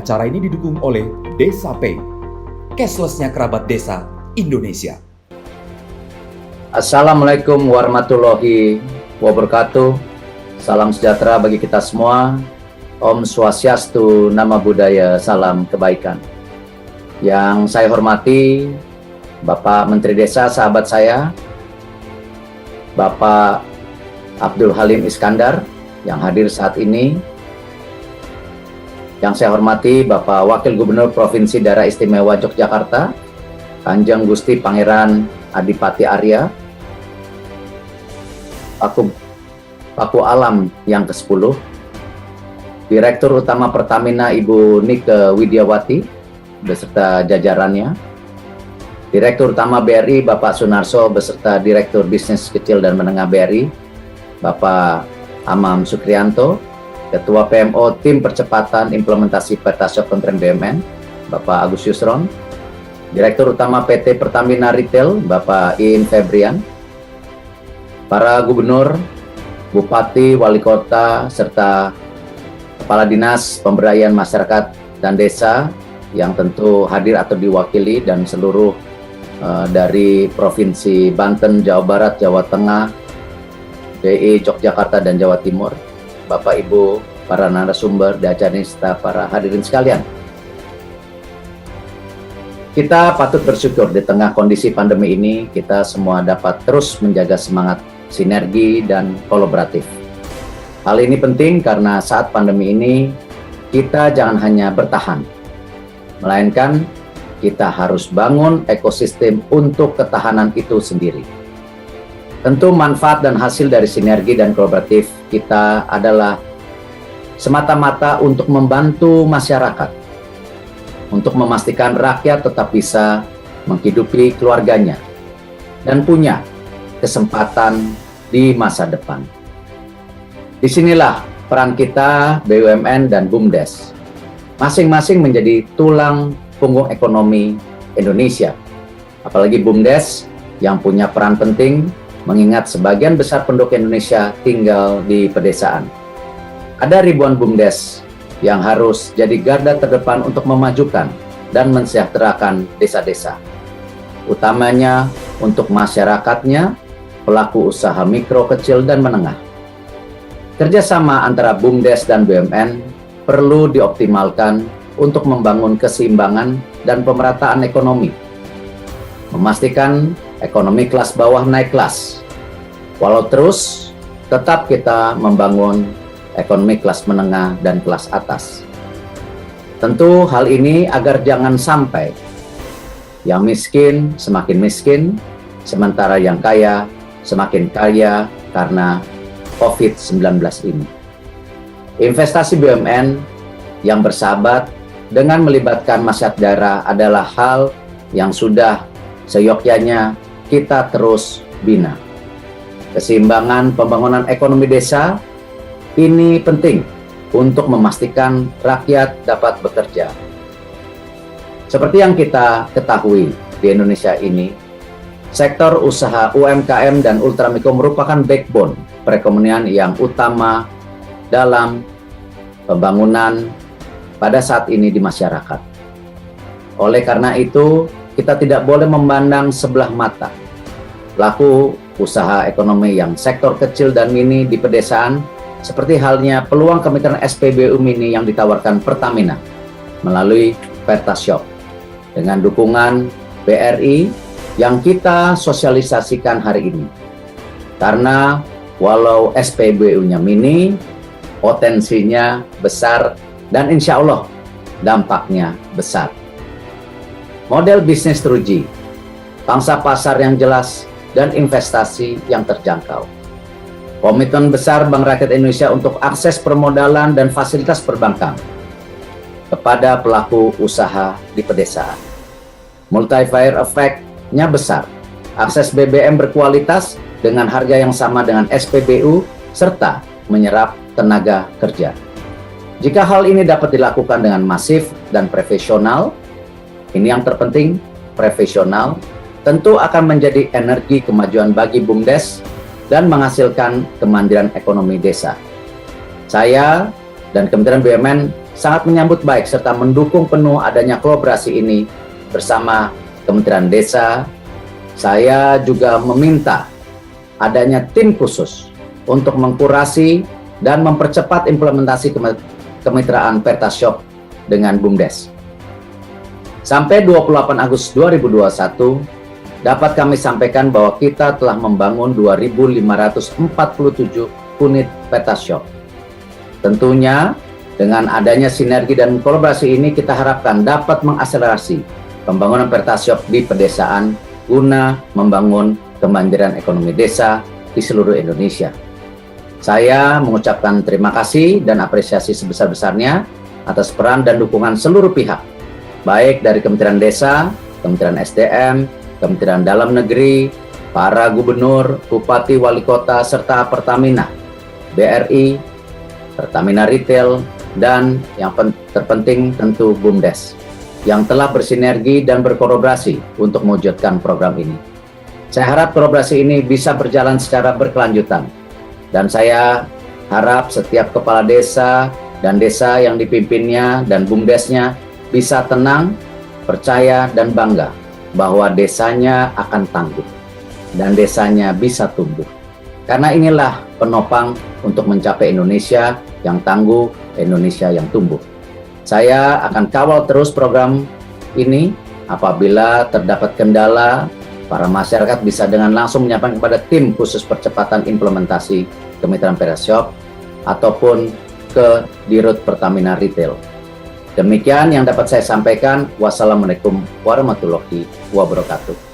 Acara ini didukung oleh Desa Pay, cashless-nya kerabat desa Indonesia. Assalamualaikum warahmatullahi wabarakatuh. Salam sejahtera bagi kita semua. Om Swastiastu, Nama Budaya, salam kebaikan. Yang saya hormati Bapak Menteri Desa, sahabat saya, Bapak Abdul Halim Iskandar yang hadir saat ini. Yang saya hormati Bapak Wakil Gubernur Provinsi Daerah Istimewa Yogyakarta, Kanjeng Gusti Pangeran Adipati Arya, Paku Alam yang ke-10, Direktur Utama Pertamina Ibu Nike Widiawati beserta jajarannya, Direktur Utama BRI Bapak Sunarso beserta Direktur Bisnis Kecil dan Menengah BRI Bapak Amam Sukrianto, Ketua PMO Tim Percepatan Implementasi Pertasyarat Kementerian BUMN Bapak Agus Yusron, Direktur Utama PT Pertamina Retail Bapak Iin Febrian, para gubernur, bupati, wali kota, serta kepala dinas pemberdayaan masyarakat dan desa yang tentu hadir atau diwakili, dan seluruh dari Provinsi Banten, Jawa Barat, Jawa Tengah, DI, Yogyakarta, dan Jawa Timur, Bapak Ibu, para narasumber di acara ini, serta para hadirin sekalian. Kita patut bersyukur di tengah kondisi pandemi ini, kita semua dapat terus menjaga semangat sinergi dan kolaboratif. Hal ini penting karena saat pandemi ini, kita jangan hanya bertahan, melainkan kita harus bangun ekosistem untuk ketahanan itu sendiri. Tentu manfaat dan hasil dari sinergi dan kolaboratif kita adalah semata-mata untuk membantu masyarakat, untuk memastikan rakyat tetap bisa menghidupi keluarganya dan punya kesempatan di masa depan. Disinilah peran kita, BUMN dan BUMDes, masing-masing menjadi tulang punggung ekonomi Indonesia. Apalagi BUMDes yang punya peran penting, mengingat sebagian besar penduduk Indonesia tinggal di pedesaan. Ada ribuan BUMDes yang harus jadi garda terdepan untuk memajukan dan mensejahterakan desa-desa, utamanya untuk masyarakatnya, pelaku usaha mikro, kecil, dan menengah. Kerjasama antara BUMDes dan BUMN perlu dioptimalkan untuk membangun keseimbangan dan pemerataan ekonomi, memastikan ekonomi kelas bawah naik kelas, walau terus tetap kita membangun ekonomi kelas menengah dan kelas atas. Tentu hal ini agar jangan sampai yang miskin semakin miskin, sementara yang kaya semakin kaya karena COVID-19 ini. Investasi BUMN yang bersahabat dengan melibatkan masyarakat daerah adalah hal yang sudah seyogyanya kita terus bina. Keseimbangan pembangunan ekonomi desa ini penting untuk memastikan rakyat dapat bekerja. Seperti yang kita ketahui di Indonesia ini, sektor usaha UMKM dan ultramikro merupakan backbone perekonomian yang utama dalam pembangunan pada saat ini di masyarakat. Oleh karena itu, kita tidak boleh memandang sebelah mata pelaku usaha ekonomi yang sektor kecil dan mini di pedesaan, seperti halnya peluang kemitraan SPBU mini yang ditawarkan Pertamina melalui Pertasyarat dengan dukungan BRI yang kita sosialisasikan hari ini. Karena walau SPBU-nya mini, potensinya besar dan insya Allah dampaknya besar. Model bisnis teruji, pangsa pasar yang jelas, dan investasi yang terjangkau. Komitmen besar Bank Rakyat Indonesia untuk akses permodalan dan fasilitas perbankan kepada pelaku usaha di pedesaan. Multiplier effect-nya besar. Akses BBM berkualitas dengan harga yang sama dengan SPBU serta menyerap tenaga kerja. Jika hal ini dapat dilakukan dengan masif dan profesional, ini yang terpenting, profesional, tentu akan menjadi energi kemajuan bagi BUMDes dan menghasilkan kemandirian ekonomi desa. Saya dan Kementerian BUMN sangat menyambut baik serta mendukung penuh adanya kolaborasi ini bersama Kementerian Desa. Saya juga meminta adanya tim khusus untuk mengkurasi dan mempercepat implementasi kemitraan Pertashop dengan BUMDes. Sampai 28 Agustus 2021, dapat kami sampaikan bahwa kita telah membangun 2.547 unit Pertashop. Tentunya, dengan adanya sinergi dan kolaborasi ini, kita harapkan dapat mengakselerasi pembangunan Pertashop di pedesaan guna membangun kemandirian ekonomi desa di seluruh Indonesia. Saya mengucapkan terima kasih dan apresiasi sebesar-besarnya atas peran dan dukungan seluruh pihak, baik dari Kementerian Desa, Kementerian SDM, Kementerian Dalam Negeri, para gubernur, bupati, wali kota, serta Pertamina, BRI, Pertamina Retail, dan yang terpenting tentu BUMDes, yang telah bersinergi dan berkolaborasi untuk mewujudkan program ini. Saya harap kolaborasi ini bisa berjalan secara berkelanjutan, dan saya harap setiap kepala desa dan desa yang dipimpinnya dan BUMDesnya bisa tenang, percaya, dan bangga bahwa desanya akan tangguh dan desanya bisa tumbuh. Karena inilah penopang untuk mencapai Indonesia yang tangguh, Indonesia yang tumbuh. Saya akan kawal terus program ini. Apabila terdapat kendala, para masyarakat bisa dengan langsung menyampaikan kepada tim khusus percepatan implementasi kemitraan Pertashop ataupun ke Dirut Pertamina Retail. Demikian yang dapat saya sampaikan. Wassalamualaikum warahmatullahi wabarakatuh.